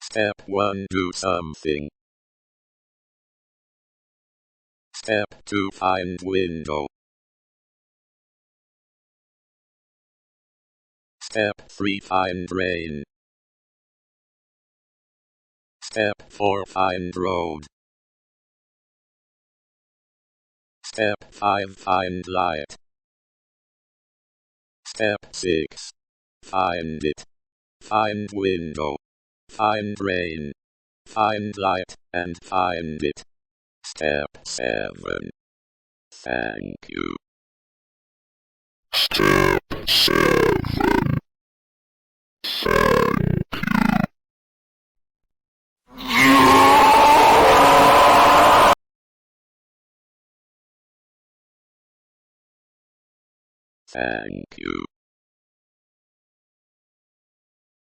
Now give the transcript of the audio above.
Step 1. Do something. Step 2. Find window. Step 3. Find rain. Step 4. Find road. Step 5. Find light. Step 6. Find it. Find window. Find rain. Find light and find it. Step 7. Thank you. Step 7. Thank you.